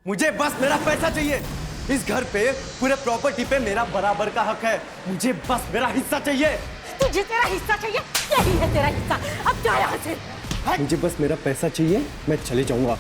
मुझे बस मेरा पैसा चाहिए। इस घर पे पूरे प्रॉपर्टी पे मेरा बराबर का हक है। मुझे बस मेरा हिस्सा चाहिए। तुझे तेरा हिस्सा चाहिए? यही है तेरा हिस्सा। अब जा यहाँ से। मुझे बस मेरा पैसा चाहिए, मैं चले जाऊंगा।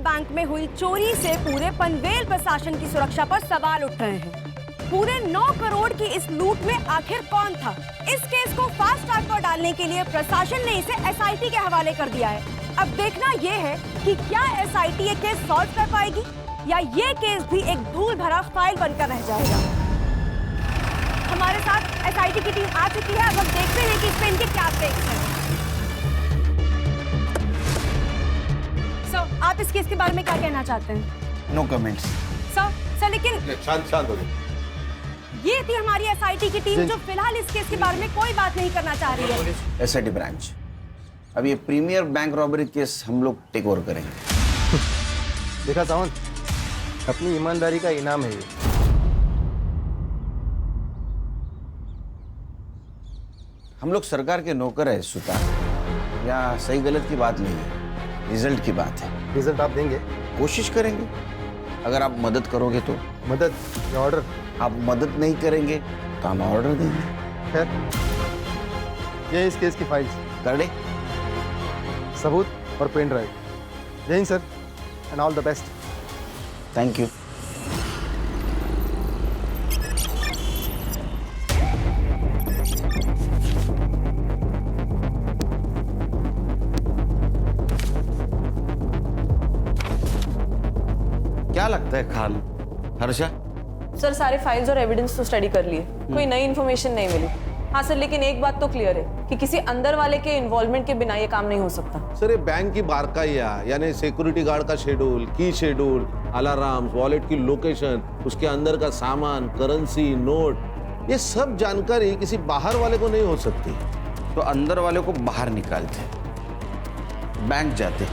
बैंक में हुई चोरी से पूरे पनवेल प्रशासन की सुरक्षा पर सवाल उठ रहे हैं। पूरे 9 करोड़ की इस लूट में आखिर कौन था? इस केस को फास्ट ट्रैक पर डालने के लिए प्रशासन ने इसे एसआईटी के हवाले कर दिया है। अब देखना यह है कि क्या एसआईटी ये केस सॉल्व कर पाएगी या ये केस भी एक धूल भरा फाइल बनकर रह जाएगा। हमारे साथ एसआईटी की टीम आ चुकी है। अब हम देखते हैं कि इस पे इनके क्या टेक्स हैं। सर, आप इस केस के बारे में क्या कहना चाहते हैं? No comments. सर लेकिन शांत हो गए। ये थी हमारी एसआईटी की टीम जो फिलहाल इस केस के बारे में कोई बात नहीं करना चाह रही है। एसआईटी ब्रांच, अब ये प्रीमियर बैंक रॉबरी केस हम लोग टेक ओवर करेंगे। देखा सावंत, अपनी ईमानदारी का इनाम है ये। हम लोग सरकार के नौकर है सुतार। या सही गलत की बात नहीं है, रिजल्ट की बात है। रिजल्ट आप देंगे? कोशिश करेंगे, अगर आप मदद करोगे तो। मदद या ऑर्डर? आप मदद नहीं करेंगे तो हम ऑर्डर देंगे। खैर, ये इस केस की फाइल्स, कर दे। सबूत और पेन ड्राइव। जय Hind sir, and all the best. Thank you. क्या लगता है खाल? हर्षा? सर, सारे फाइल्स और एविडेंस तो स्टडी कर लिए, कोई नई इन्फॉर्मेशन नहीं मिली। हाँ सर, लेकिन एक बात तो क्लियर है कि किसी अंदर वाले के इन्वॉल्वमेंट के बिना ये काम नहीं हो सकता। सर, ये बैंक की बारकाइया, यानी सिक्योरिटी गार्ड का शेड्यूल, की शेड्यूल, अलार्म, वॉलेट की लोकेशन, उसके अंदर का सामान, करेंसी, नोट, ये सब जानकारी किसी बाहर वाले को नहीं हो सकती। तो अंदर वाले को बाहर निकालते, बैंक जाते।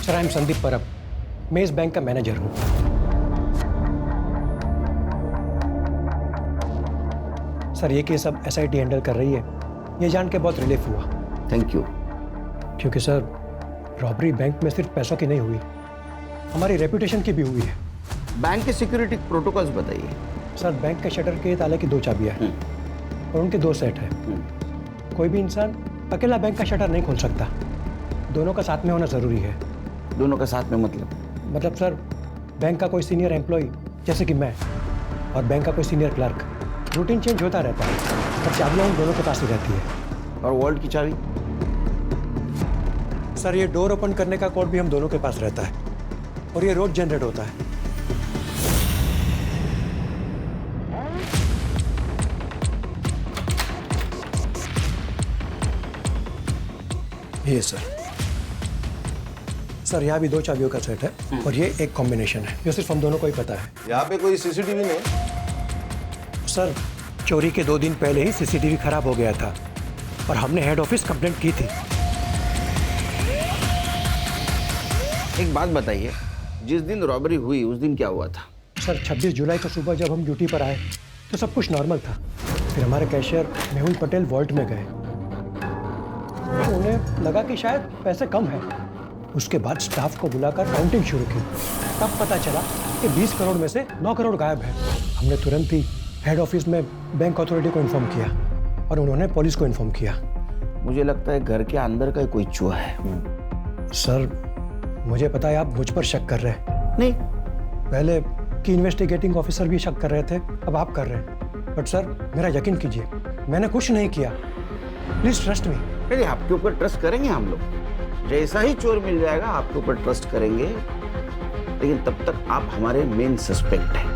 सर, आई एम संदीप परब, मैं इस बैंक का मैनेजर हूँ। सर ये केस अब SIT हैंडल कर रही है, ये जान के बहुत रिलीफ हुआ। Thank you. क्योंकि सर रॉबरी बैंक में सिर्फ पैसों की नहीं हुई, हमारी रेपुटेशन की भी हुई है। बैंक के सिक्योरिटी प्रोटोकॉल्स बताइए। सर बैंक के शटर के ताले की 2 चाबियां हैं और उनके 2 सेट हैं। कोई भी इंसान अकेला बैंक का शटर नहीं खोल सकता, दोनों का साथ में होना ज़रूरी है। दोनों का साथ में मतलब सर बैंक का कोई सीनियर एम्प्लॉय जैसे कि मैं और बैंक का कोई सीनियर क्लर्क, रूटीन चेंज होता रहता है, पर चाबियाँ उन दोनों के पास ही रहती है। और वॉल्ट की चाबी? सर ये डोर ओपन करने का कोड भी हम दोनों के पास रहता है और ये रोज जनरेट होता है। ये सर यहाँ भी 2 चाबियों का सेट है और ये एक कॉम्बिनेशन है जो सिर्फ हम दोनों को ही पता है। यहाँ पे कोई सीसीटीवी नहीं? सर चोरी के 2 दिन पहले ही CCTV खराब हो गया था और हमने हेड ऑफिस कंप्लेंट की थी। एक बात बताइए, जिस दिन रॉबरी हुई उस दिन क्या हुआ था? सर 26 जुलाई को सुबह जब हम ड्यूटी पर आए तो सब कुछ नॉर्मल था। फिर हमारे कैशियर मेहुल पटेल वॉल्ट में गए, तो उन्हें लगा कि शायद पैसे कम हैं। उसके बाद स्टाफ को बुलाकर काउंटिंग शुरू की, तब पता चला कि 20 करोड़ में से 9 करोड़ गायब है। हमने तुरंत ही हेड ऑफिस में बैंक अथॉरिटी को इन्फॉर्म किया और उन्होंने पुलिस को इन्फॉर्म किया। मुझे लगता है घर के अंदर का कोई चूहा है। सर मुझे पता है आप मुझ पर शक कर रहे हैं। नहीं, पहले की इन्वेस्टिगेटिंग ऑफिसर भी शक कर रहे थे, अब आप कर रहे हैं। बट सर मेरा यकीन कीजिए, मैंने कुछ नहीं किया। Please trust me. अरे आपके ऊपर ट्रस्ट करेंगे हम लोग, जैसा ही चोर मिल जाएगा आपके ऊपर ट्रस्ट करेंगे, लेकिन तब तक आप हमारे मेन सस्पेक्ट हैं।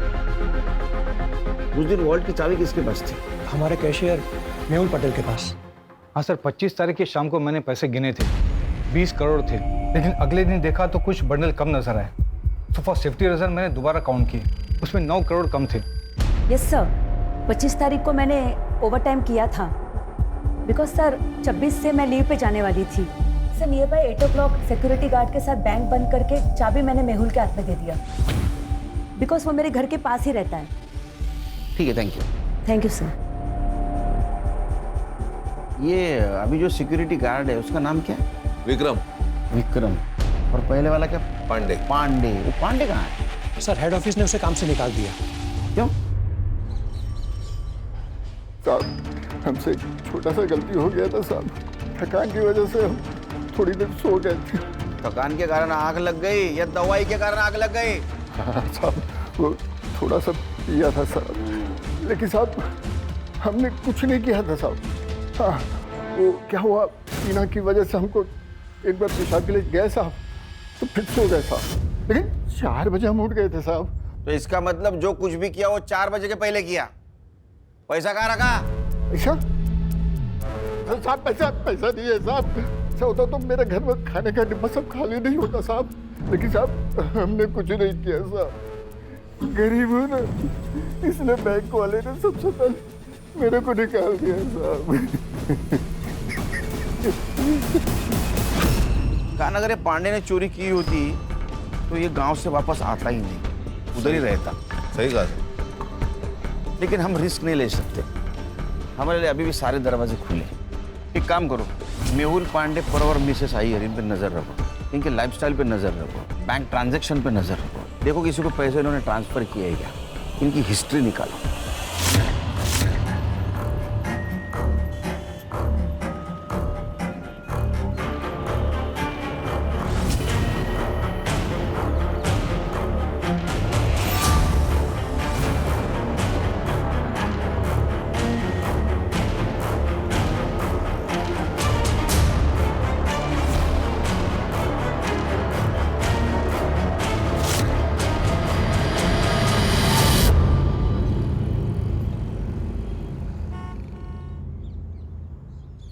उस दिन वॉल्ट की चाबी किसके पास थी? हमारे कैशियर मेहुल पटेल के पास। हाँ सर, 25 तारीख की शाम को मैंने पैसे गिने थे, 20 करोड़ थे, लेकिन अगले दिन देखा तो कुछ बंडल कम नजर आए। तो फॉर सेफ्टी रीजन मैंने दोबारा काउंट किए, उसमें 9 करोड़ कम थे। यस सर, 25 तारीख को मैंने ओवर टाइम किया था बिकॉज सर 26 से मैं लीव पे जाने वाली थी। Sir near by 8 o'clock security guard के साथ बैंक बंद करके चाबी मैंने मेहुल के हाथ में दे दिया बिकॉज वो मेरे घर के पास ही रहता है। ठीक है, thank you. Thank you sir. ये अभी जो सिक्योरिटी गार्ड है उसका नाम क्या है? विक्रम। विक्रम। और पहले वाला क्या? पांडे। पांडे। वो पांडे कहाँ है? सर हेड ऑफिस ने उसे काम से निकाल दिया। क्यों? साहब हमसे एक छोटा सा गलती हो गया था साहब, थकान की वजह से हम थोड़ी देर सो गए थे। थकान के कारण आग लग गई या दवाई के कारण आग लग गई? हाँ साहब, वो थोड़ा सा पिया था साहब, लेकिन साहब हमने कुछ नहीं किया था साहब। हाँ वो क्या हुआ, पीना की वजह से हमको एक बार पेशाब के लिए गए साहब, तो फिर सो गए साहब, लेकिन 4 बजे हम उठ गए थे साहब। तो इसका मतलब जो कुछ भी किया वो 4 बजे के पहले किया। पैसा कहाँ रखा? पैसा? साहब पैसा नहीं है साहब। ऐसा होता तो मेरे घर में खाने का डिब्बा सब खाली नहीं होता साहब, लेकिन साहब हमने कुछ नहीं किया साहब, गरीब हूँ ना, इसलिए बैंक वाले ने सबसे पहले मेरे को निकाल दिया साहब। कहा अगर ये पांडे ने चोरी की होती तो ये गांव से वापस आता ही नहीं, उधर ही रहता। सही कहा। लेकिन हम रिस्क नहीं ले सकते, हमारे लिए अभी भी सारे दरवाजे खुले। एक काम करो, मेहुल पांडे पर और मिसेस अय्यर इन पे नजर रखो, इनके लाइफस्टाइल पे नजर रखो, बैंक ट्रांजैक्शन पे नजर रखो, देखो किसी को पैसे इन्होंने ट्रांसफर किया है क्या, इनकी हिस्ट्री निकालो।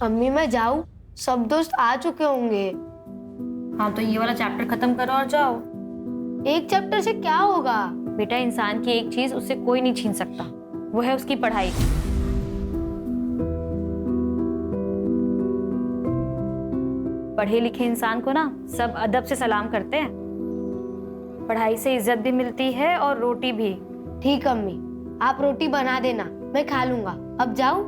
अम्मी मैं जाऊं? सब दोस्त आ चुके होंगे। हाँ तो ये वाला चैप्टर खत्म करो और जाओ। एक चैप्टर से क्या होगा? बेटा इंसान की एक चीज उससे कोई नहीं छीन सकता, वो है उसकी पढ़ाई। पढ़े लिखे इंसान को ना सब अदब से सलाम करते हैं। पढ़ाई से इज्जत भी मिलती है और रोटी भी। ठीक अम्मी, आप रोटी बना देना, मैं खा लूंगा। अब जाऊं?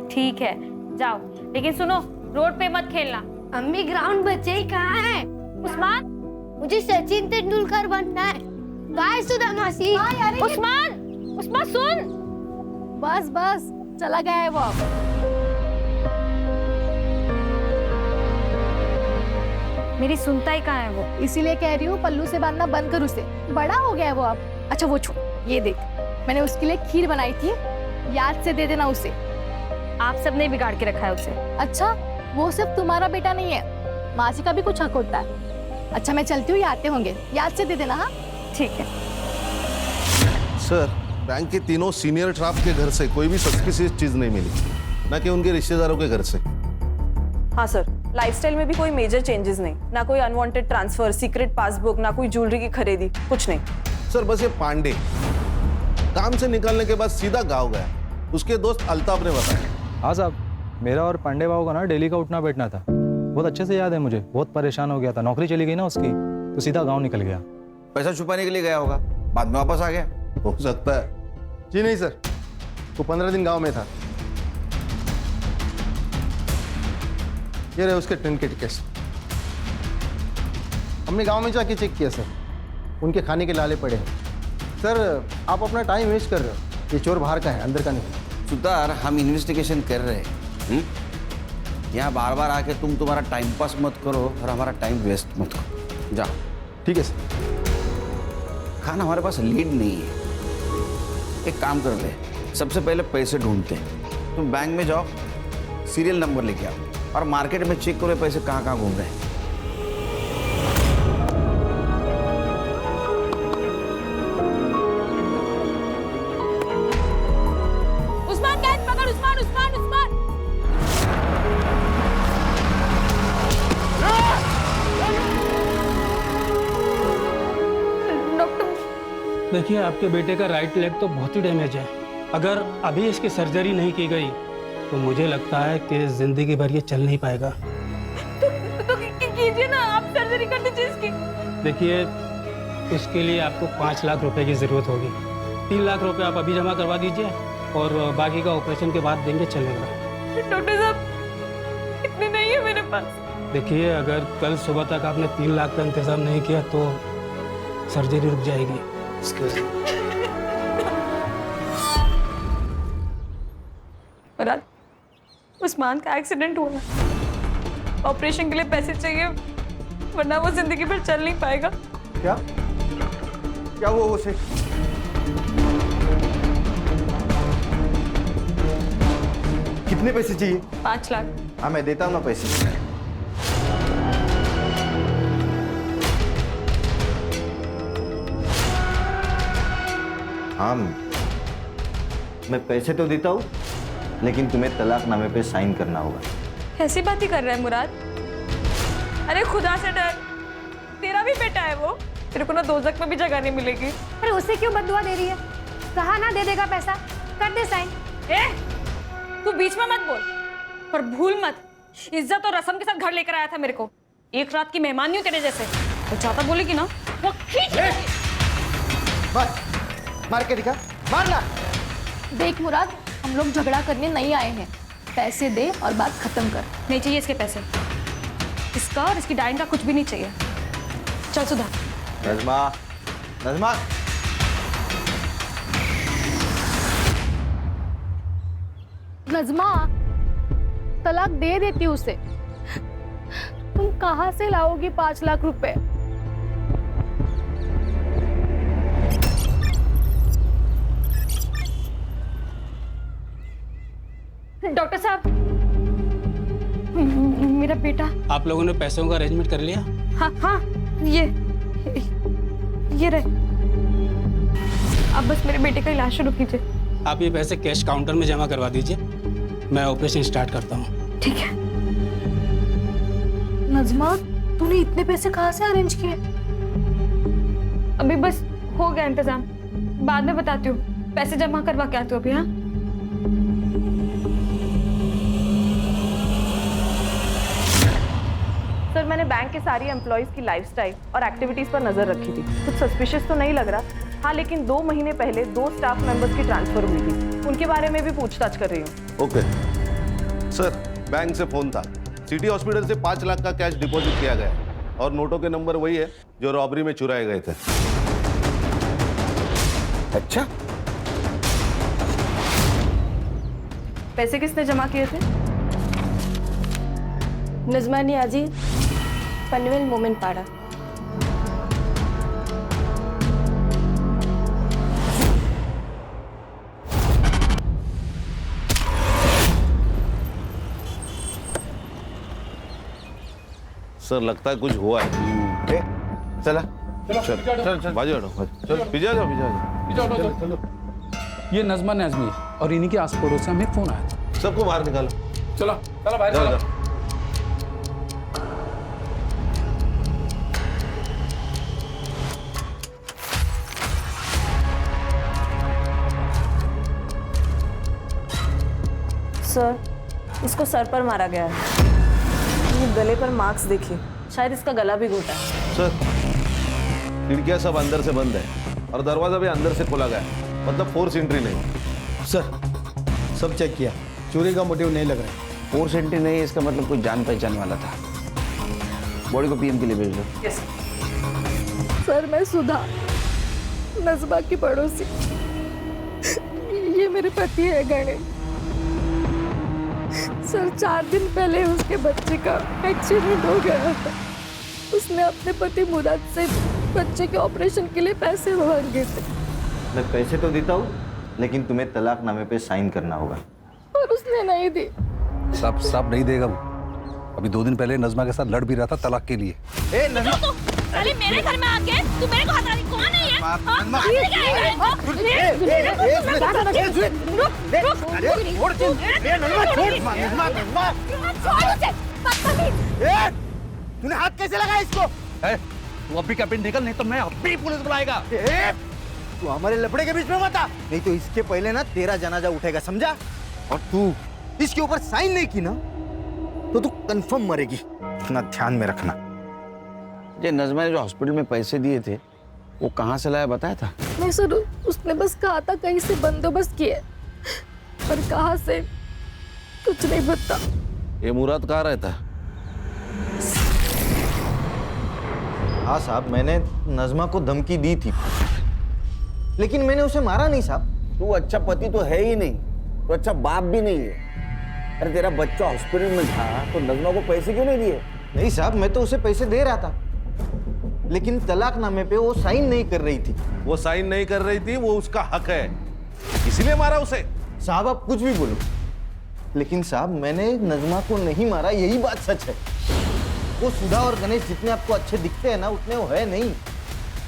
ठीक है जाओ, लेकिन सुनो रोड पे मत खेलना। अम्मी ग्राउंड बचे ही कहाँ है? उस्मान, मुझे सचिन तेंदुलकर बनना है। बाय सुधा मासी। उस्मान, उस्मान सुन। बस बस चला गया है वो अब। मेरी सुनता ही कहाँ है वो? इसीलिए कह रही हूँ पल्लू से बांधना बंद कर उसे, बड़ा हो गया है वो अब। अच्छा वो छोड़, ये देख मैंने उसके लिए खीर बनाई थी, याद से दे देना उसे। आप सबने बिगाड़ के रखा है उसे। अच्छा वो सिर्फ तुम्हारा बेटा नहीं है, मासी का भी कुछ हक होता है। अच्छा मैं चलती हूँ, ये आते होंगे, याद से दे देना। हाँ ठीक है। सर, बैंक के तीनों सीनियर स्टाफ के घर से कोई भी सस्पिशियस चीज नहीं मिली, ना कि उनके रिश्तेदारों के घर से। हाँ सर, लाइफस्टाइल में भी कोई मेजर चेंजेस नहीं, ना कोई अनवांटेड ट्रांसफर, सीक्रेट पासबुक, ना कोई ज्वेलरी की खरीदी, कुछ नहीं। सर बस ये पांडे काम से निकलने के बाद सीधा गाँव गया, उसके दोस्त अल्ताफ ने बताया। हाँ साहब, मेरा और पांडे बाबू का ना डेली का उठना बैठना था। बहुत अच्छे से याद है मुझे, बहुत परेशान हो गया था, नौकरी चली गई ना उसकी, तो सीधा गांव निकल गया। पैसा छुपाने के लिए गया होगा, बाद में वापस आ गया। हो सकता है। जी नहीं सर, वो 15 दिन गांव में था। ये रहे उसके ट्रेन के टिकट्स। हमने गांव में जाके चेक किया सर, उनके खाने के लाले पड़े हैं। सर आप अपना टाइम वेस्ट कर रहे हो, ये चोर बाहर का है, अंदर का नहीं। सुतार, हम इन्वेस्टिगेशन कर रहे हैं। यहाँ बार बार आके तुम तुम्हारा टाइम पास मत करो और हमारा टाइम वेस्ट मत करो। जाओ। ठीक है सर। खाना हमारे पास लीड नहीं है, एक काम कर ले, सबसे पहले पैसे ढूंढते हैं। तुम बैंक में जाओ, सीरियल नंबर लेके आओ और मार्केट में चेक करो पैसे कहाँ कहाँ घूम रहे हैं। उस्मान कैच पकड़, उस्मान उस्मान उस्मान। देखिए आपके बेटे का राइट लेग तो बहुत ही डैमेज है। अगर अभी इसकी सर्जरी नहीं की गई तो मुझे लगता है कि जिंदगी भर ये चल नहीं पाएगा। तो कीजिए ना, आप सर्जरी कर दीजिए इसकी। देखिए उसके लिए आपको 5 लाख रुपए की ज़रूरत होगी। 3 लाख रुपए आप अभी जमा करवा दीजिए और बाकी का ऑपरेशन के बाद देंगे, चलेगा। डॉक्टर साहब इतने नहीं है मेरे पास। देखिए अगर कल सुबह तक आपने 3 लाख का इंतज़ाम नहीं किया तो सर्जरी रुक जाएगी। मुराद, उस्मान का एक्सीडेंट हुआ, ऑपरेशन के लिए पैसे चाहिए, वरना वो जिंदगी भर चल नहीं पाएगा। क्या क्या हुआ उसे? कितने पैसे चाहिए? 5 लाख। हाँ मैं देता हूँ ना पैसे। हाँ मैं पैसे तो देता हूँ, लेकिन तुम्हें तलाकनामे पे साइन करना होगा। कैसी बात ही कर रहा है मुराद? अरे खुदा से डर, तेरा भी बेटा है वो, तेरे को ना दोजख में भी जगह नहीं मिलेगी। अरे उसे क्यों बददुआ दे रही है? कहा ना दे देगा पैसा, कर दे साइन। तू बीच में मत बोल, पर भूल मत, इज्जत और रस्म के साथ घर लेकर आया था मेरे को। एक रात की मेहमान नहीं हूँ तेरे जैसे। तो ज्यादा बोलेगी ना वो खींच। बस मार के दिखा, मारना। देख मुराद, हम लोग झगड़ा करने नहीं आए हैं, पैसे दे और बात खत्म कर। नहीं चाहिए इसके पैसे, इसका और इसकी डाइन का कुछ भी नहीं चाहिए। चल सुधा। नज़मा, नज़मा। नज़मा, तलाक दे देती उसे। तुम कहाँ से लाओगी 5 लाख रुपए? डॉक्टर साहब, मेरा बेटा। आप लोगों ने पैसों का अरेंजमेंट कर लिया? हाँ हाँ, ये रहे। अब बस मेरे बेटे का इलाज शुरू कीजिए। आप ये पैसे कैश काउंटर में जमा करवा दीजिए, मैं ऑपरेशन स्टार्ट करता हूँ। ठीक है। नज़मा, तूने इतने पैसे कहाँ से अरेंज किए? अभी बस हो गया इंतजाम, बाद में बताती हूँ। पैसे जमा करवा के आती हूँ अभी। हाँ सर मैंने बैंक के सारी एम्प्लॉयज की लाइफस्टाइल और एक्टिविटीज पर नजर रखी थी। कुछ सस्पिशियस तो नहीं लग रहा। हाँ, लेकिन 2 महीने पहले 2 स्टाफ मेंबर्स की ट्रांसफर हुई थी, उनके बारे में भी पूछताछ कर रही हूँ। ओके सर, बैंक से फोन था, सिटी हॉस्पिटल से 5 लाख का कैश डिपॉजिट किया गया और नोटों के नंबर वही है जो रॉबरी में चुराए गए थे। अच्छा, पैसे किसने जमा किए थे? नजमा नियाजी, पनवेल मोमिन पाड़ा। सर लगता है कुछ हुआ है। चला चल बाजू हटो, चल पीछे आ जाओ। ये नजमा नाजमी है और इन्हीं के आस पड़ोस से हमें फोन आया था। सबको बाहर निकालो। चलो चलो बाहर चलो। सर, इसको सर पर मारा गया है। ये गले पर मार्क्स देखिए, शायद इसका गला भी घोटा है। सर, खिड़कियां सब अंदर से बंद है और दरवाजा भी अंदर से खोला गया है, मतलब फोर्स एंट्री नहीं। सर सब चेक किया, चोरी का मोटिव नहीं लग रहा है। फोर्स एंट्री नहीं है, इसका मतलब कोई जान पहचान वाला था। बॉडी को पीएम के लिए भेज दो। यस। सर मैं सुधा, नजमा की पड़ोसी। ये मेरे पति है गणेश। सर 4 दिन पहले उसके बच्चे का एक्सीडेंट हो गया था। उसने अपने पति मुराद से बच्चे के ऑपरेशन के लिए पैसे मांगे थे। मैं पैसे तो देता हूँ, लेकिन तुम्हें तलाकनामे पे साइन करना होगा। और उसने नहीं दी। सब नहीं देगा वो। अभी 2 दिन पहले नजमा के साथ लड़ भी रहा था तलाक के लिए। ए नजमा, साले मेरे घर में आके तू मेरे को हटा रही, कौन है ये? तूने हाथ कैसे लगाया इसको? तू अभी कैबिन निकल, नहीं तो मैं अभी पुलिस बुलाएगा। तू हमारे लफड़े के बीच में मत आ, नहीं तो इसके पहले ना तेरा जनाजा उठेगा, समझा? और तू इसके ऊपर साइन नहीं की ना तो तू कंफर्म मरेगी, इतना ध्यान में रखना। ये नजमा ने जो हॉस्पिटल में पैसे दिए थे वो कहाँ से लाया बताया था? नहीं सर, उसने बस कहा था कहीं से बंदोबस्त किए, पर कहाँ से कुछ नहीं पता। ये मुराद कहाँ रहता? हाँ साहब, मैंने नजमा को धमकी दी थी, लेकिन मैंने उसे मारा नहीं साहब। तू अच्छा पति तो है ही नहीं, तो अच्छा बाप भी नहीं है। अरे तेरा बच्चा हॉस्पिटल में था तो नजमा को पैसे क्यों नहीं दिए? नहीं साहब, मैं तो उसे पैसे दे रहा था, लेकिन तलाकनामे पे वो साइन नहीं कर रही थी। वो साइन नहीं कर रही थी, वो उसका हक है, इसीलिए मारा उसे। साहब आप कुछ भी बोलो, लेकिन साहब मैंने नजमा को नहीं मारा, यही बात सच है। वो सुधा और गणेश जितने आपको अच्छे दिखते हैं ना, उतने वो है नहीं।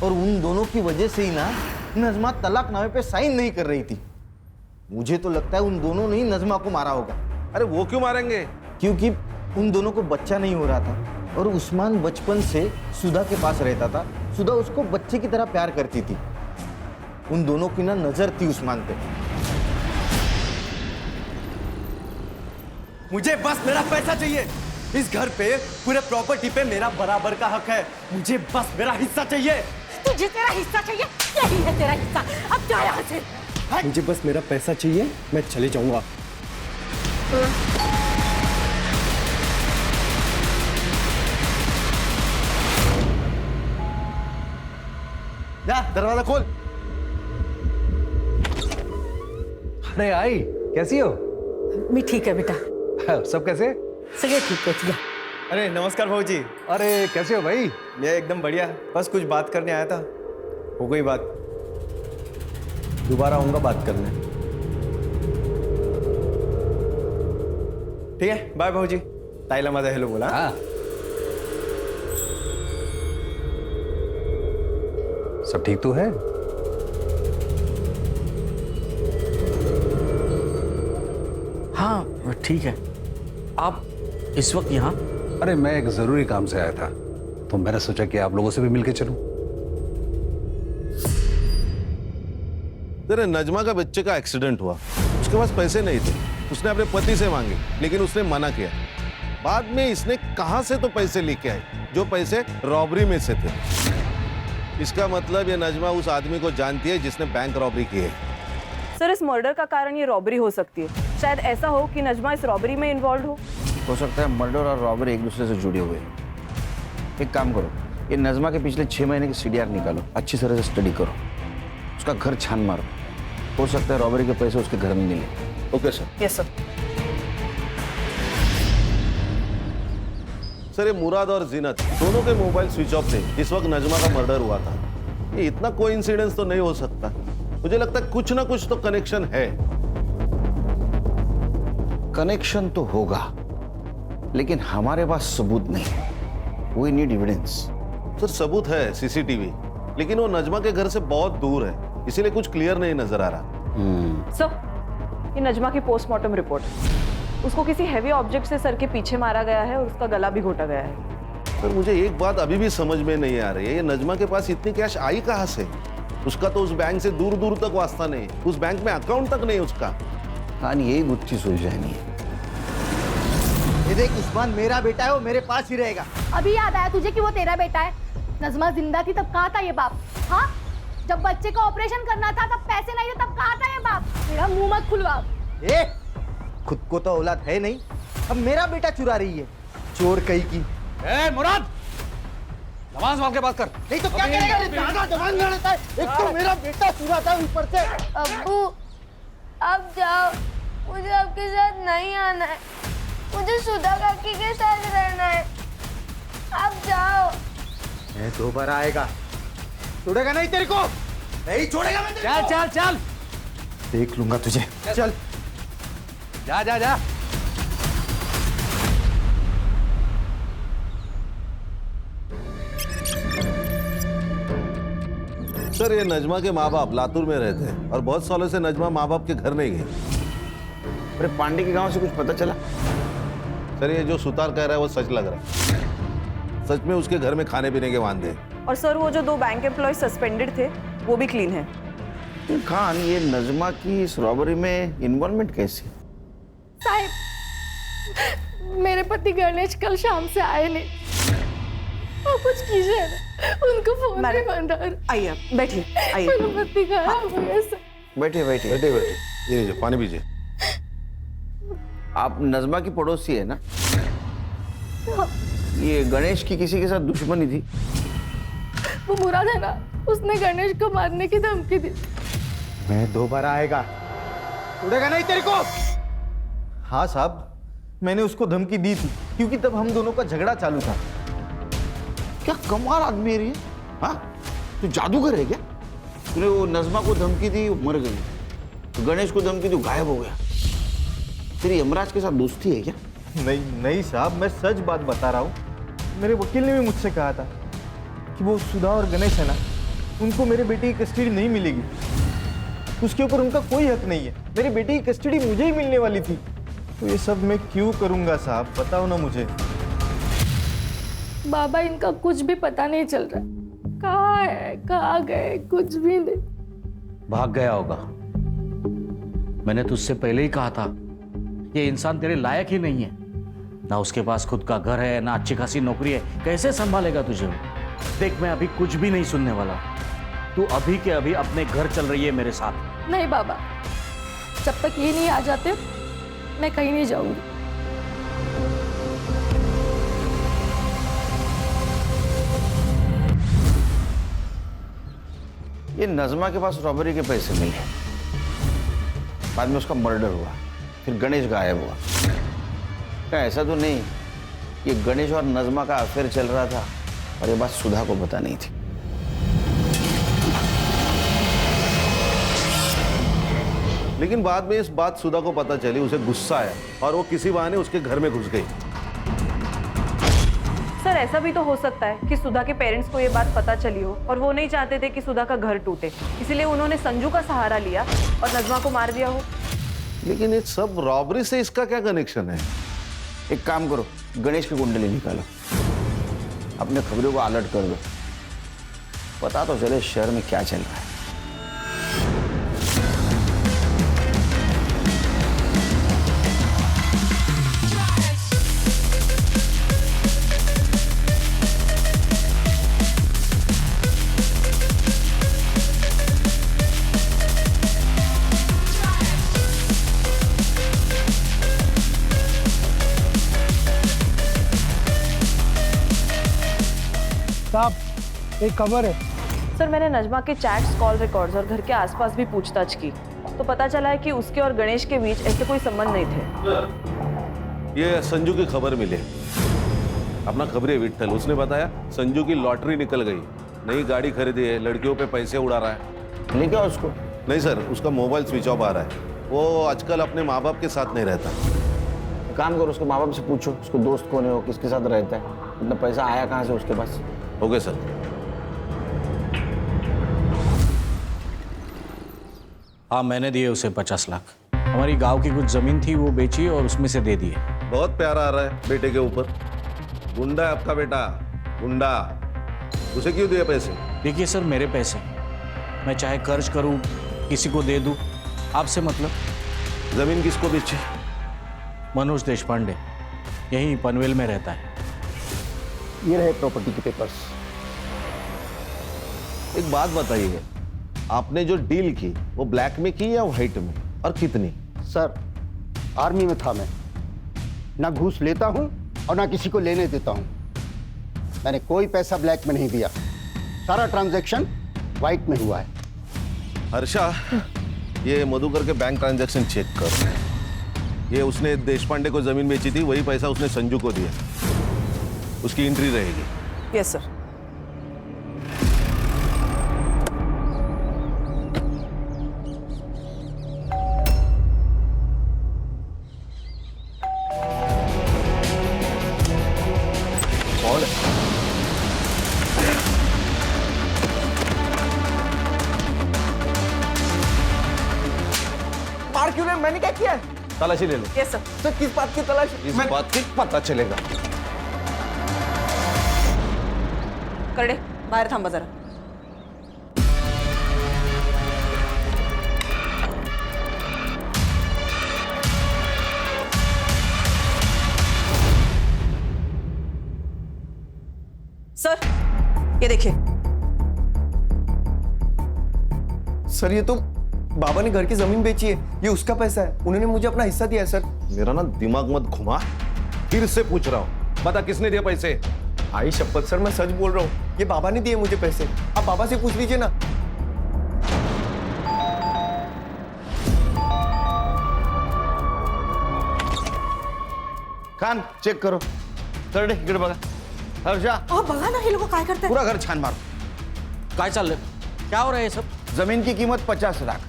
और उन दोनों की वजह से ही ना नजमा तलाकनामे पे साइन नहीं कर रही थी। मुझे तो लगता है उन दोनों ने ही नजमा को मारा होगा। अरे वो क्यों मारेंगे? क्योंकि उन दोनों को बच्चा नहीं हो रहा था और उस्मान बचपन से सुधा के पास रहता था। सुधा उसको बच्चे की तरह प्यार करती थी। उन दोनों की ना नजर थी उस्मान पे। मुझे बस मेरा पैसा चाहिए। इस घर पे पूरे प्रॉपर्टी पे मेरा बराबर का हक है। मुझे बस मेरा हिस्सा चाहिए। तुझे तेरा हिस्सा चाहिए? यही है तेरा हिस्सा, अब जा यहाँ से। मुझे बस मेरा पैसा चाहिए, मैं चले जाऊंगा। जा दरवाजा खोल। अरे आई, कैसी हो? मैं ठीक है बेटा। सब कैसे? सगे ठीक है ठीक है। अरे नमस्कार भाऊजी। अरे कैसे हो भाई? मैं एकदम बढ़िया, बस कुछ बात करने आया था। हो गई बात, दोबारा आऊंगा बात करने। ठीक है, बाय भाऊजी। ताईला माझा हेलो बोला। हाँ। सब ठीक तो है? हाँ ठीक है। आप इस वक्त यहाँ? अरे मैं एक जरूरी काम से आया था, तो मैंने सोचा कि आप लोगों से भी मिलके चलूं। तेरे नजमा का बच्चे का एक्सीडेंट हुआ, उसके पास पैसे नहीं थे, उसने अपने पति से मांगे, लेकिन उसने मना किया। बाद में इसने कहां से तो पैसे लेके आए जो पैसे रॉबरी में से थे। इसका मतलब ये नजमा उस आदमी को जानती है जिसने बैंक रॉबरी की है। सर, इस मर्डर का कारण ये रॉबरी हो सकती है। शायद ऐसा हो कि नजमा इस रॉबरी में इन्वॉल्व हो सकता है मर्डर और रॉबरी एक दूसरे से जुड़े हुए हैं। एक काम करो, ये नजमा के पिछले 6 महीने की CDR निकालो, अच्छी तरह से स्टडी करो, उसका घर छान मारो। हो सकता है रॉबरी के पैसे उसके घर में मिले। Okay sir. Yes sir. Sir, ये मुराद और जीनत दोनों के मोबाइल स्विच ऑफ थे जिस वक्त नजमा का मर्डर हुआ था। ये इतना कोइंसिडेंस तो नहीं हो सकता। मुझे लगता है कुछ ना कुछ तो कनेक्शन है। कनेक्शन तो होगा, लेकिन हमारे पास सबूत नहीं। We need evidence. सर, सबूत है CCTV, लेकिन वो नजमा के घर से बहुत दूर है, इसीलिए कुछ क्लियर नहीं नजर आ रहा। सर, ये नजमा की पोस्टमार्टम रिपोर्ट। उसको किसी हैवी ऑब्जेक्ट से सर के पीछे मारा गया है और उसका गला भी घोटा गया है। सर, मुझे एक बात अभी भी समझ में नहीं आ रही है, ये नजमा के पास इतनी कैश आई कहां से? उसका तो उस बैंक से दूर दूर तक वास्ता नहीं, उस बैंक में अकाउंट तक नहीं उसका। हाँ, यही गुत्थी सुलझानी है। ये देख उस्मान, मेरा बेटा है, वो मेरे पास ही रहेगा। अभी याद आया तुझे कि वो तेरा बेटा है? नजमा जिंदा थी तब कहा था ये बाप? हाँ, जब बच्चे का ऑपरेशन करना था तब पैसे नहीं थे तब कहा था ये बाप? मेरा मुंह मत खुलवा। ए, खुद को तो औलाद है नहीं, अब मेरा बेटा चुरा रही है, चोर कहीं की। ए मुराद, जबान संभाल के बात कर। नहीं तो क्या करेगा? ज्यादा जबान लड़ता है। एक तो मेरा बेटा चुराता है, ऊपर से। अब्बू, अब जाओ, मुझे आपके साथ नहीं आना है, मुझे सुधा काकी के साथ रहना है। अब जाओ। मैं दोबारा आएगा, छोड़ेगा नहीं तेरे को, नहीं छोड़ेगा मैं तेरे को। चल चल चल, देख लूंगा तुझे। चल जा जा जा। सर, ये नजमा के माँ बाप लातूर में रहते हैं और बहुत सालों से नजमा माँ बाप के घर नहीं गई। अरे पांडे के गांव से कुछ पता चला? सर, ये जो सुतार कह रहा है वो सच लग रहा है। सच में उसके घर में खाने पीने के वांदे। और सर, वो जो 2 बैंक एम्प्लॉय सस्पेंडेड थे वो भी क्लीन है। खान, ये नजमा की इस रॉबरी में इन्वॉल्वमेंट कैसी? साहिब, मेरे पति गणेश कल शाम से आए नहीं, और कुछ कीजिए ना, उनको फोन पे बंद। आइए, बैठिए, आइए। मेरे पति गायब हो गए सर। बैठिए बैठिए बैठे बैठे, ये लीजिए पानी पीजिए। आप नजमा की पड़ोसी है ना? ये गणेश की किसी के साथ दुश्मनी थी? वो मुराद है ना, उसने गणेश को मारने की धमकी दी। मैं दोबारा आएगा, छोड़ेगा नहीं तेरे को। हाँ साहब, मैंने उसको धमकी दी थी क्योंकि तब हम दोनों का झगड़ा चालू था। क्या कमाल आदमी है ये। हाँ, तू जादूगर है क्या? तूने वो नजमा को धमकी दी, वो मर गई, तो गणेश को धमकी दी, गायब हो गया। तेरी यमराज के साथ दोस्ती है क्या? नहीं नहीं साहब, मैं सच बात बता रहा हूँ। मेरे वकील ने भी मुझसे कहा था कि वो सुधा और गणेश है ना, उनको मेरे बेटे की कस्टडी नहीं मिलेगी, उसके ऊपर उनका कोई हक नहीं है। मेरे बेटे की कस्टडी मुझे ही मिलने वाली थी, तो ये सब मैं क्यों करूंगा साहब, बताओ ना मुझे। बाबा, इनका कुछ भी पता नहीं चल रहा, कहाँ है, कहाँ गए, कुछ भी नहीं। भाग गया होगा। मैंने तुझसे पहले ही कहा था, ये इंसान तेरे लायक ही नहीं है। ना उसके पास खुद का घर है, ना अच्छी खासी नौकरी है, कैसे संभालेगा तुझे वो? देख, मैं अभी कुछ भी नहीं सुनने वाला। तू अभी के अभी अपने घर चल रही है मेरे साथ। नहीं बाबा, जब तक ये नहीं आ जाते मैं कहीं नहीं जाऊंगी। ये नजमा के पास रॉबरी के पैसे मिले, बाद में उसका मर्डर हुआ, फिर गणेश गायब हुआ। क्या ऐसा तो नहीं ये गणेश और नजमा का अफेयर चल रहा था और ये बात सुधा को पता नहीं थी? लेकिन बाद में इस बात सुधा को पता चली, उसे गुस्सा आया और वो किसी बहाने उसके घर में घुस गई। सर, ऐसा भी तो हो सकता है कि सुधा के पेरेंट्स को ये बात पता चली हो और वो नहीं चाहते थे कि सुधा का घर टूटे, इसीलिए उन्होंने संजू का सहारा लिया और नजमा को मार दिया हो। लेकिन ये सब रॉबरी से इसका क्या कनेक्शन है? एक काम करो, गणेश की कुंडली निकालो, अपने खबरों को अलर्ट कर दो, पता तो चले शहर में क्या चल रहा है। साहब एक खबर है। सर मैंने नजमा के चैट्स, कॉल रिकॉर्ड्स और घर के आसपास भी पूछताछ की तो पता चला है कि उसके और गणेश के बीच ऐसे कोई संबंध नहीं थे। ये संजू की खबर मिली, अपना खबरी विट्ठल, उसने बताया संजू की लॉटरी निकल गई, नई गाड़ी खरीदी है, लड़कियों पे पैसे उड़ा रहा है। नहीं क्या उसको? नहीं सर, उसका मोबाइल स्विच ऑफ आ रहा है, वो आजकल अपने माँ बाप के साथ नहीं रहता। काम करो, उसके माँ बाप से पूछो उसको दोस्त कौन है, वो किसके साथ रहता है, इतना पैसा आया कहाँ से उसके पास। Okay sir. हाँ मैंने दिए उसे 50 लाख। हमारी गांव की कुछ जमीन थी वो बेची और उसमें से दे दिए। बहुत प्यार आ रहा है बेटे के ऊपर। गुंडा है आपका बेटा, गुंडा। उसे क्यों दिए पैसे? देखिए सर, मेरे पैसे मैं चाहे कर्ज करूं, किसी को दे दूं, आपसे मतलब। जमीन किसको बेची? मनोज देशपांडे, यहीं पनवेल में रहता है। ये रहे प्रॉपर्टी के पेपर्स। एक बात बताइए, आपने जो डील की वो ब्लैक में की या व्हाइट में, और कितनी? सर आर्मी में था मैं, ना घूस लेता हूं और ना किसी को लेने देता हूं। मैंने कोई पैसा ब्लैक में नहीं दिया, सारा ट्रांजैक्शन व्हाइट में हुआ है। हर्षा, ये मधुकर के बैंक ट्रांजैक्शन चेक कर। ये उसने देशपांडे को जमीन बेची थी, वही पैसा उसने संजू को दिया, उसकी एंट्री रहेगी। Yes sir. मार क्यों रहे? मैंने क्या किया है? तलाशी ले लो। Yes sir. सर किस बात की तलाशी? इस बात की पता चलेगा। करडे बाहेर थांबा जरा। सर ये देखिए। सर ये तो बाबा ने घर की जमीन बेची है, ये उसका पैसा है, उन्होंने मुझे अपना हिस्सा दिया है सर। मेरा ना दिमाग मत घुमा, फिर से पूछ रहा हूँ, बता किसने दिया पैसे? आई शपथ सर, मैं सच बोल रहा हूँ, ये बाबा ने दिए मुझे पैसे। आप बाबा से पूछ लीजिए ना। खान चेक करो, कर इकडे बघा। हर्षा, बघा ना हे लोक काय करतात। पूरा घर छान मारो। काय चाललंय? क्या हो रहा है ये सब? जमीन की कीमत 50 lakh,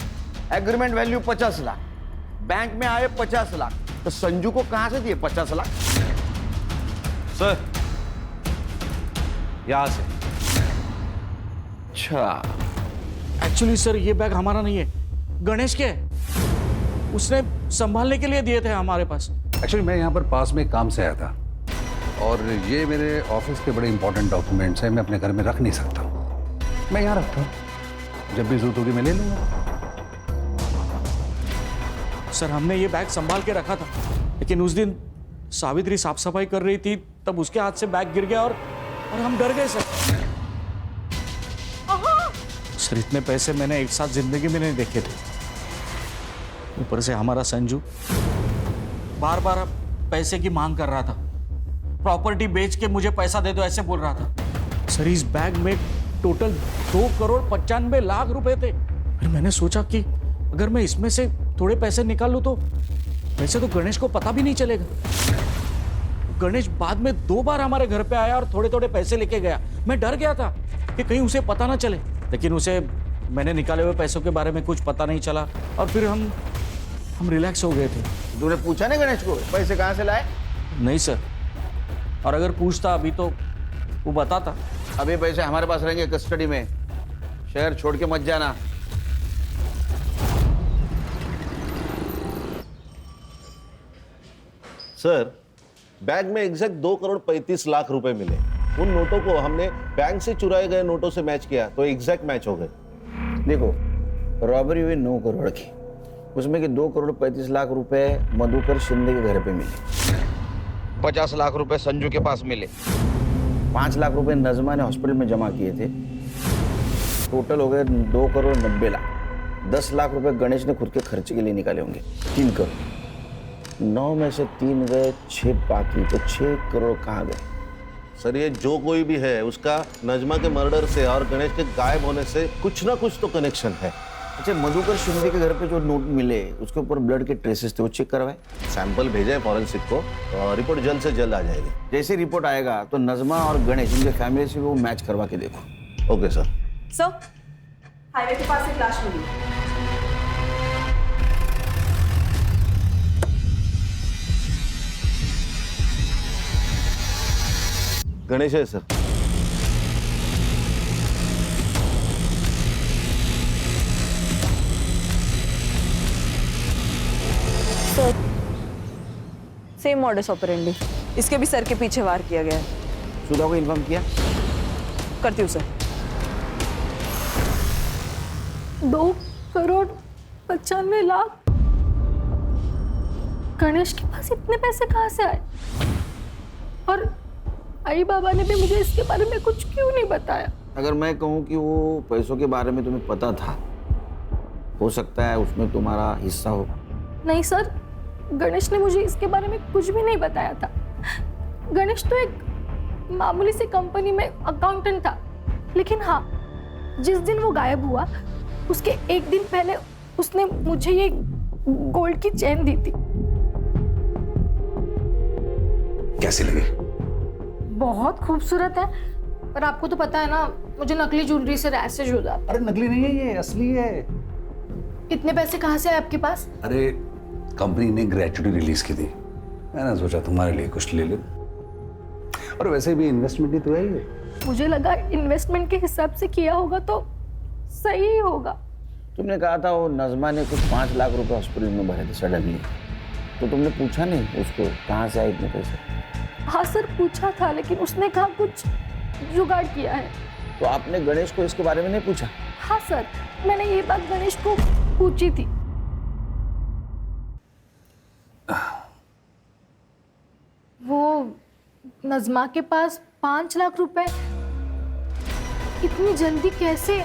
agreement value 50 lakh, bank में आए 50 लाख, तो संजू को कहां से दिए 50 लाख? सर यहां से। अच्छा, एक्चुअली सर ये बैग हमारा नहीं है, गणेश के है। उसने संभालने के लिए दिए थे हमारे पास। एक्चुअली मैं यहाँ पर पास में काम से आया था और ये मेरे ऑफिस के बड़े इंपॉर्टेंट डॉक्यूमेंट्स हैं, मैं अपने घर में रख नहीं सकता हूँ, मैं यहाँ रखता हूँ, जब भी जरूरत होगी मैं ले लूँगा। सर हमने ये बैग संभाल के रखा था, लेकिन उस दिन सावित्री साफ सफाई कर रही थी, तब उसके हाथ से बैग गिर गया और हम डर गए सर। सर इतने पैसे मैंने एक साथ जिंदगी में नहीं देखे थे। ऊपर से हमारा संजू बार बार पैसे की मांग कर रहा था, प्रॉपर्टी बेच के मुझे पैसा दे दो ऐसे बोल रहा था। सर इस बैग में टोटल 2,95,00,000 रुपए थे। फिर मैंने सोचा कि अगर मैं इसमें से थोड़े पैसे निकाल लूं तो वैसे तो गणेश को पता भी नहीं चलेगा। गणेश बाद में 2 बार हमारे घर पे आया और थोड़े थोड़े पैसे लेके गया। मैं डर गया था कि कहीं उसे पता ना चले, लेकिन उसे मैंने निकाले हुए पैसों के बारे में कुछ पता नहीं चला और फिर हम रिलैक्स हो गए थे। तूने पूछा ना गणेश को पैसे कहां से लाए? नहीं सर, और अगर पूछता अभी तो वो बताता। अभी पैसे हमारे पास रहेंगे कस्टडी में, शहर छोड़ के मत जाना। सर बैग में एग्जैक्ट 2,35,00,000 रुपए मिले। उन नोटों को हमने बैंक से चुराए गए नोटों से मैच किया तो एग्जैक्ट मैच हो गए। देखो, रॉबरी हुई 9 करोड़ की, उसमें के 2,35,00,000 रुपए मधुकर शिंदे के घर पे मिले, 50 लाख रुपए संजू के पास मिले, 5 लाख रुपए नजमा ने हॉस्पिटल में जमा किए थे, टोटल हो गए 2,90,00,000। 10 लाख रुपए गणेश ने खुद के खर्चे के लिए निकाले होंगे, 3 करोड़। 9 में से 3 गए, 6 बाकी, तो 6 करोड़ कहाँ गए? सर ये जो कोई भी है उसका नजमा के मर्डर से और गणेश के गायब होने से कुछ ना कुछ तो कनेक्शन है। अच्छा, मधुकर शिंदे के घर पे जो नोट मिले उसके ऊपर ब्लड के ट्रेसेस थे, वो चेक करवाए? सैंपल भेजा है फॉरेंसिक को और रिपोर्ट जल्द से जल्द आ जाएगी। जैसे रिपोर्ट आएगा तो नजमा और गणेश इनके फैमिली से वो मैच करवा के देखो। Okay sir. सर, हाईवे के पास एक लाश मिली। गणेश है sir. Sir, same modus operandi, इसके भी सर के पीछे वार किया गया है। सुधा को इन्फॉर्म किया? करती हूँ सर। 2,95,00,000। गणेश के पास इतने पैसे कहाँ से आए? और आई बाबा ने भी मुझे इसके बारे में कुछ क्यों नहीं बताया? अगर मैं कहूँ कि वो पैसों के बारे में तुम्हें पता था, हो सकता है उसमें तुम्हारा हिस्सा हो। नहीं सर, गणेश ने मुझे इसके बारे में कुछ भी नहीं बताया था। गणेश तो एक मामूली सी कंपनी में अकाउंटेंट था, लेकिन हाँ, जिस दिन वो गायब हुआ उसके एक दिन पहले उसने मुझे ये गोल्ड की चेन दी थी। कैसी लगी? बहुत खूबसूरत है, पर आपको तो पता है ना, मुझे नकली ज्वेलरी से रैशेज हो जाता है। अरे नकली नहीं है, ये असली है। इतने पैसे कहाँ से आए आपके पास? अरे कंपनी ने ग्रेचुटी रिलीज की थी, मैंने सोचा तुम्हारे लिए कुछ ले लो। और वैसे भी इन्वेस्टमेंट ही तो है ये। मुझे लगा इन्वेस्टमेंट के हिसाब से किया होगा तो सही ही होगा। तुमने कहा था वो नजमा ने कुछ 5 लाख रुपए हॉस्पिटल में भरे थे सडनली, तो तुमने पूछा नहीं उसको कहाँ से आए इतने पैसे? हाँ सर, पूछा था, लेकिन उसने कहा कुछ जुगाड़ किया है। तो आपने गणेश को इसके बारे में नहीं पूछा? हाँ सर, मैंने ये बात गणेश को पूछी थी। वो नजमा के पास 5 लाख रुपए इतनी जल्दी कैसे,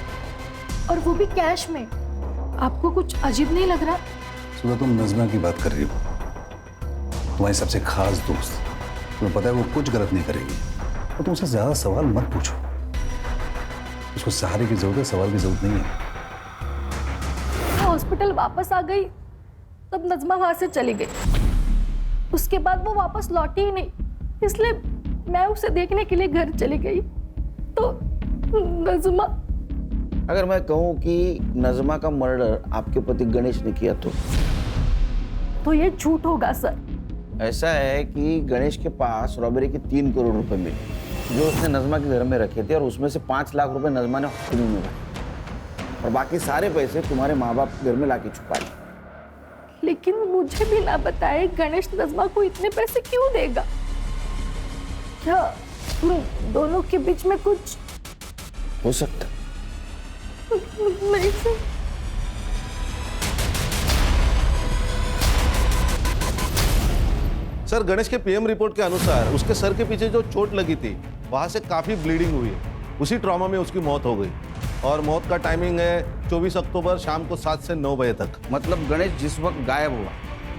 और वो भी कैश में? आपको कुछ अजीब नहीं लग रहा? सुधा, तुम नजमा की बात कर रही हो, तुम्हारी सबसे खास दोस्त। तुम्हें पता है वो कुछ गलत नहीं करेगी, और तुम उससे ज्यादा सवाल मत पूछो। उसको सहारे की जरूरत है, सवाल की जरूरत नहीं है। हॉस्पिटल वापस आ गई तब नजमा वहां से चली गई। उसके बाद वो वापस लौटी ही नहीं, इसलिए मैं उसे देखने के लिए घर चली गई। तो नजमा, अगर मैं कहूँ कि नजमा का मर्डर आपके पति गणेश ने किया तो ये झूठ होगा सर। ऐसा है कि गणेश के पास रॉबरी के 3 करोड़ रुपए मिले जो उसने नजमा के घर में रखे थे, और उसमें से 5 लाख रुपए नजमा ने हॉस्पिटल में भरे, और बाकी सारे पैसे तुम्हारे माँ बाप घर में लाके छुपा लिए। लेकिन मुझे भी ना बताए गणेश नजमा को इतने पैसे क्यों देगा? क्या तुम दोनों के बीच में कुछ हो सकता? नहीं सर। सर, गणेश के पीएम रिपोर्ट के अनुसार उसके सर के पीछे जो चोट लगी थी वहां से काफी ब्लीडिंग हुई है। उसी ट्रॉमा में उसकी मौत हो गई, और मौत का टाइमिंग है 24 अक्टूबर शाम को 7 से 9 बजे तक। मतलब गणेश जिस वक्त गायब हुआ?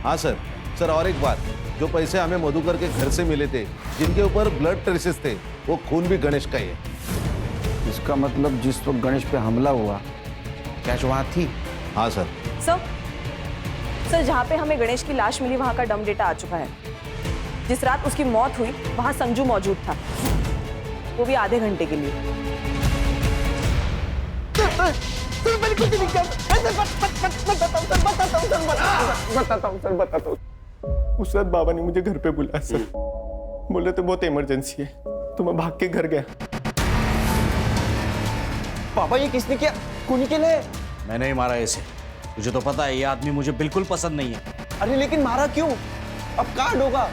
हाँ सर। सर, और एक बात, जो पैसे हमें मधुकर के घर से मिले थे जिनके ऊपर ब्लड ट्रेसेस थे, वो खून भी गणेश का ही है। इसका मतलब जिस वक्त गणेश पे हमला हुआ कैश वहाँ थी? हाँ सर। सर, जहाँ पे हमें गणेश की लाश मिली वहाँ का डम डेटा आ चुका है। जिस रात उसकी मौत हुई वहाँ संजू मौजूद था, वो भी आधे घंटे के लिए। बताता हूँ। उस रात बाबा ने मुझे घर पे बुलाया सर, बोले तो बहुत इमरजेंसी है, तो मैं भाग के घर गया। पापा, ये किसने किया? खूनी के लिए? मैंने ही मारा इसे। तुझे तो पता है ये आदमी मुझे बिल्कुल पसंद नहीं है। अरे लेकिन मारा क्यों? अब कहाँ होगा?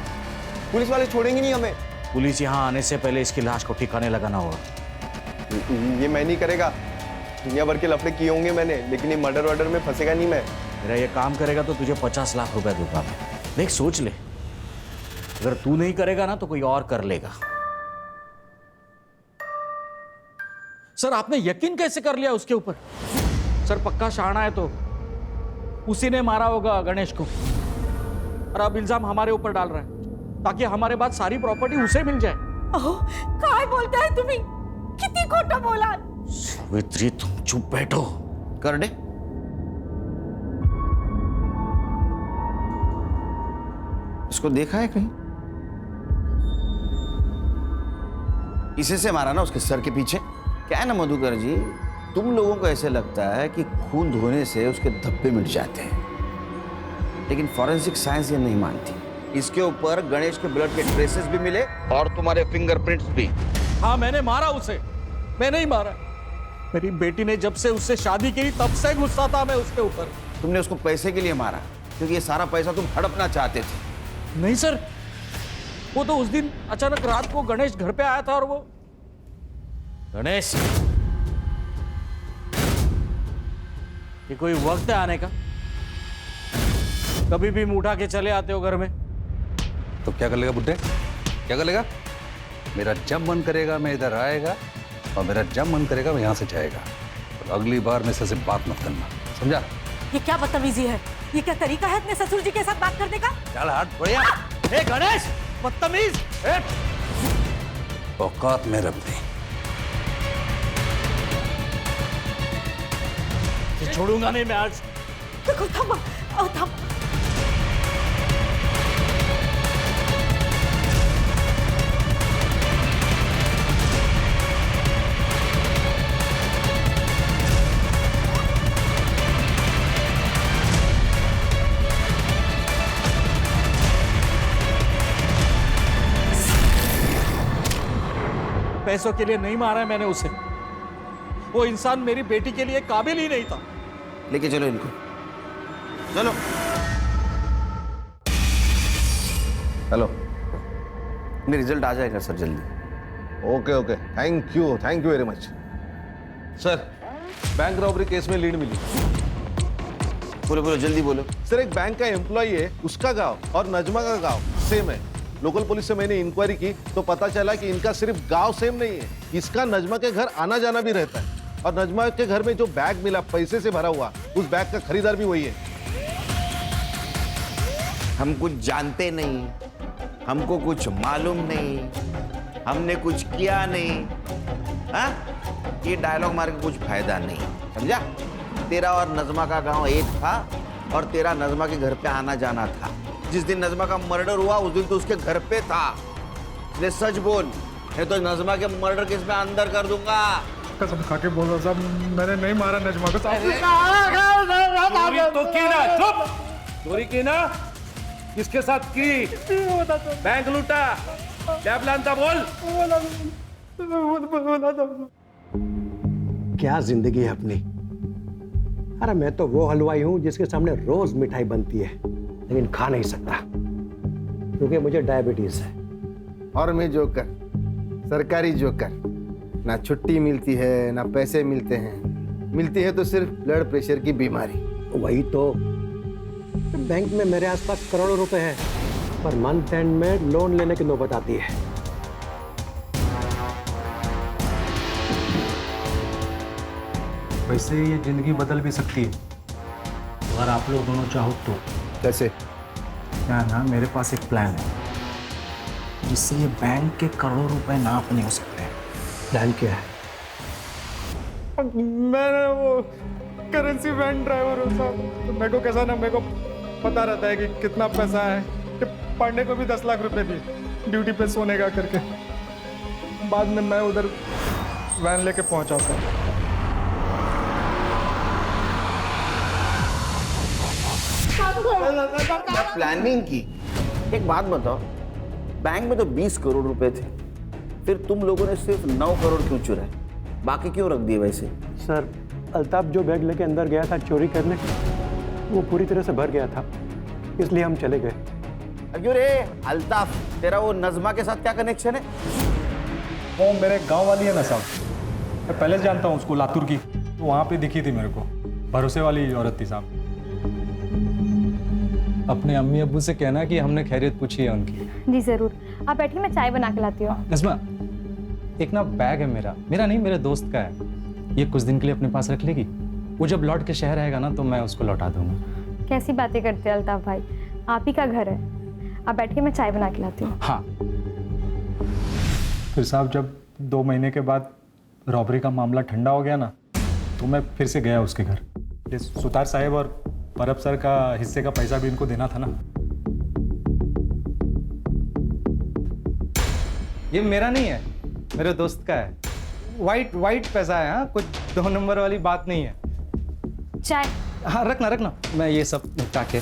पुलिस वाले छोड़ेंगे नहीं हमें। पुलिस यहाँ आने से पहले इसकी लाश को ठिकाने लगाना होगा। ये मैं नहीं करेगा, दुनिया भर के लफड़े किए होंगे मैंने, लेकिन ये मर्डर वर्डर में फंसेगा नहीं मैं। मेरा ये काम करेगा तो तुझे 50 लाख रुपए दूंगा मैं। देख, सोच ले, अगर तू नहीं करेगा ना तो कोई और कर लेगा। सर, आपने यकीन कैसे कर लिया उसके ऊपर? सर, पक्का शाना है तो उसी ने मारा होगा गणेश को, और अब इल्जाम हमारे ऊपर डाल रहा है ताकि हमारे बाद सारी प्रॉपर्टी उसे मिल जाए। अहो काय बोलताय तुम्ही? किती खोटं बोला. सावित्री तुम चुप बैठो. कर दे. इसको देखा है कहीं? इसे से मारा ना उसके सर के पीछे. क्या है ना मधुकर जी, तुम लोगों को ऐसे लगता है कि खून धोने से उसके धब्बे मिट जाते हैं, लेकिन फॉरेंसिक साइंस ये नहीं मानती. इसके ऊपर गणेश के ब्लड के ट्रेसेस भी मिले और तुम्हारे फिंगरप्रिंट्स भी. हाँ, मैंने मारा उसे. मैं नहीं मारा. मेरी बेटी ने जब से उससे शादी की तब से गुस्सा था मैं उसके ऊपर. तुमने उसको पैसे के लिए मारा, क्योंकि ये सारा पैसा तुम हड़पना चाहते थे. नहीं सर, वो तो उस दिन अचानक रात को गणेश घर पे आया था और वो गणेश, ये कोई वक्त है आने का? कभी भी मुंह उठा के चले आते हो घर में. तो क्या कर लेगा बुड्ढे? क्या कर लेगा? मेरा जब मन करेगा मैं इधर आएगा और मेरा जब मन करेगा मैं यहाँ से जाएगा. और अगली बार मेरे से बात मत करना, समझा? ये क्या बदतमीजी है? ये क्या तरीका है अपने ससुर जी के साथ बात करने का? चल हट बढ़िया. ए गणेश, बदतमीज. औकात में रब नहीं. छोड़ूंगा नहीं मैं आज. देखो थमा, थम. पैसों के लिए नहीं मारा है मैंने उसे. वो इंसान मेरी बेटी के लिए काबिल ही नहीं था. लेके चलो इनको. चलो. हेलो, मेरा रिजल्ट आ जाएगा सर जल्दी. Okay okay, thank you very much. Sir, bank robbery case में लीड मिली. बोलो बोलो, जल्दी बोलो. सर, एक बैंक का एम्प्लॉई है, उसका गांव और नजमा का गांव सेम है. लोकल पुलिस से मैंने इंक्वायरी की तो पता चला कि इनका सिर्फ गांव सेम नहीं है, इसका नजमा के घर आना जाना भी रहता है. और नजमा के घर में जो बैग मिला पैसे से भरा हुआ, उस बैग का खरीदार भी वही है. हम कुछ जानते नहीं, हमको कुछ मालूम नहीं, हमने कुछ किया नहीं. हाँ, ये डायलॉग मार के कुछ फायदा नहीं, समझा? तेरा और नजमा का गांव एक था और तेरा नजमा के घर पे आना जाना था. जिस दिन नजमा का मर्डर हुआ उस दिन तो उसके घर पे था. इसलिए सच बोल, नहीं तो नजमा के मर्डर केस में अंदर कर दूंगा. कसम खा के बोल रहा साहब, मैंने नहीं मारा नजमा को. चोरी तो की ना. चुप. चोरी की ना? किसके साथ की? बैंक लूटा, क्या प्लान था? बोल. क्या जिंदगी है अपनी. अरे मैं तो वो हलवाई हूं जिसके सामने रोज मिठाई बनती है, लेकिन खा नहीं सकता क्योंकि मुझे डायबिटीज है. और मैं जोकर, सरकारी जोकर. ना छुट्टी मिलती है ना पैसे मिलते हैं, मिलती है तो सिर्फ ब्लड प्रेशर की बीमारी. वही तो. बैंक में मेरे आसपास करोड़ों रुपए हैं, पर मंथ एंड में लोन लेने की नौबत आती है. वैसे ये जिंदगी बदल भी सकती है अगर आप लोग दोनों चाहो तो. कैसे? क्या ना, मेरे पास एक प्लान है जिससे ये बैंक के करोड़ों रुपए ना अपने हो सकते हैं. प्लान क्या है? मैंने वो करेंसी वैन ड्राइवर हूँ साहब, तो मेरे को कैसा ना, मेरे को पता रहता है कि कितना पैसा है. कि पांडे को भी 10 लाख रुपए दिए ड्यूटी पे सोने का करके. बाद में मैं उधर वैन लेके पहुंचा था. प्लानिंग की. एक बात बताओ, बैंक में तो 20 करोड़ रुपए थे, फिर तुम लोगों ने सिर्फ 9 करोड़ क्यों चुराए? बाकी क्यों रख दिए वैसे? सर, अल्ताफ जो बैग लेके अंदर गया था चोरी करने, वो पूरी तरह से भर गया था, इसलिए हम चले गए. क्यों रे अल्ताफ, तेरा वो नजमा के साथ क्या कनेक्शन है? वो मेरे गांव वाली है ना साहब, मैं पहले से जानता हूँ उसको, लातूर की. तो वहाँ पे दिखी थी मेरे को, भरोसे वाली औरत थी साहब. अपने अम्मी अब्बू से कहना कि हमने खैरियत पूछी है उनकी. जी जरूर, आप बैठिए, मैं चाय बना के लाती हूँ. नज़मा, एक ना बैग है मेरा नहीं, मेरे दोस्त का है. ये कुछ दिन के लिए अपने पास रख लेगी. वो जब लौट के शहर आएगा ना तो मैं उसको लौटा दूंगा. कैसी बातें करते हैं अल्ताफ भाई, आप ही का घर है. आप बैठिए, मैं चाय बना के लाती हूँ. हाँ. फिर साहब जब 2 महीने के बाद रॉबरी का मामला ठंडा हो गया ना, तो मैं फिर से गया उसके घर। ये सुतार साहब और परब सर का हिस्से का पैसा भी इनको देना था ना। ये मेरा नहीं है, मेरे दोस्त का है। वाइट पैसा है, हाँ, कुछ 2 नंबर वाली बात नहीं है। चाय। हाँ रखना, मैं ये सब निपटा के।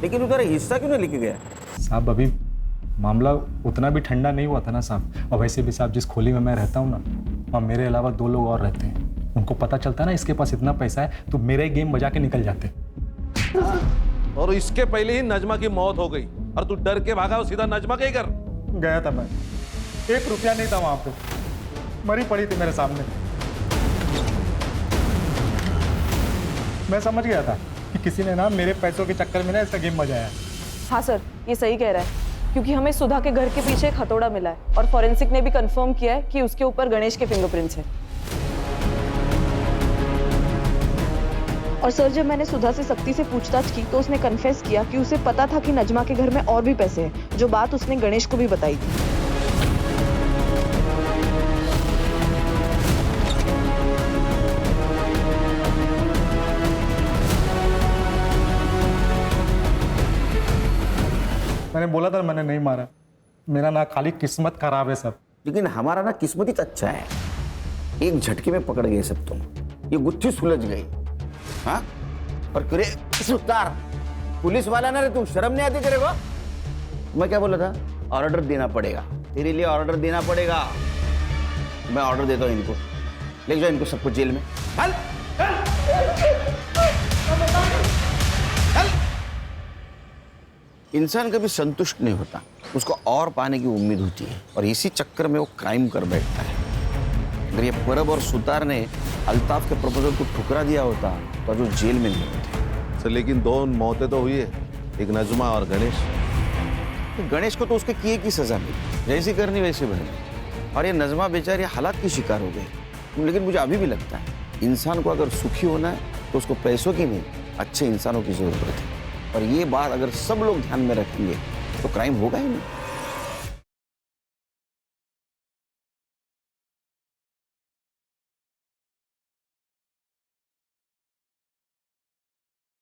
लेकिन उधर हिस्सा क्यों नहीं लेके गया? साहब अभी मामला उतना भी ठंडा नहीं हुआ था ना साहब। और वैसे भी साहब जिस खोली में मैं रहता हूँ ना, वहाँ मेरे अलावा 2 लोग और रहते हैं। उनको पता चलता है ना इसके पास इतना पैसा है, तो मेरा ही गेम बजा के निकल जाते। और इसके पहले ही नजमा की मौत हो गई और तू डर के भागा और सीधा नजमा के ही घर गया था मैं। 1 रुपया नहीं था वहां पे, मरी पड़ी थी मेरे सामने। मैं समझ गया था कि किसी ने ना मेरे पैसों के चक्कर में ना इसका गेम बजाया। हाँ सर, ये सही कह रहा है, क्योंकि हमें सुधा के घर के पीछे एक हथौड़ा मिला है और फॉरेंसिक ने भी कंफर्म किया है कि उसके ऊपर गणेश के फिंगरप्रिंट्स हैं। और सर, जब मैंने सुधा से सख्ती से पूछताछ की तो उसने कन्फेस किया कि उसे पता था कि नजमा के घर में और भी पैसे हैं, जो बात उसने गणेश को भी बताई थी। मैंने बोला था मैंने नहीं मारा, मेरा ना खाली किस्मत खराब है सब। लेकिन हमारा ना किस्मत ही तो अच्छा है, एक झटके में पकड़ गए सब तुम। ये गुत्थी सुलझ गई। हाँ, और करे सुतार पुलिस वाला ना रे, तू शर्म नहीं आती तेरे को? मैं क्या बोला था? ऑर्डर देना पड़ेगा, तेरे लिए ऑर्डर देना पड़ेगा। मैं ऑर्डर देता हूँ इनको, ले जाओ इनको सबको जेल में। चल इंसान कभी संतुष्ट नहीं होता, उसको और पाने की उम्मीद होती है, और इसी चक्कर में वो क्राइम कर बैठता है। अगर ये परब और सुतार ने अल्ताफ के प्रपोजल को ठुकरा दिया होता तो जो जेल में नहीं होते। सर लेकिन 2 मौतें तो हुई है, एक नजमा और गणेश। गणेश को तो उसके किए की सजा मिली, जैसी करनी वैसे बनी, और ये नजमा बेचारी हालात की शिकार हो गई। लेकिन मुझे अभी भी लगता है इंसान को अगर सुखी होना है तो उसको पैसों की नहीं, अच्छे इंसानों की जरूरत है। और ये बात अगर सब लोग ध्यान में रखेंगे तो क्राइम होगा ही नहीं।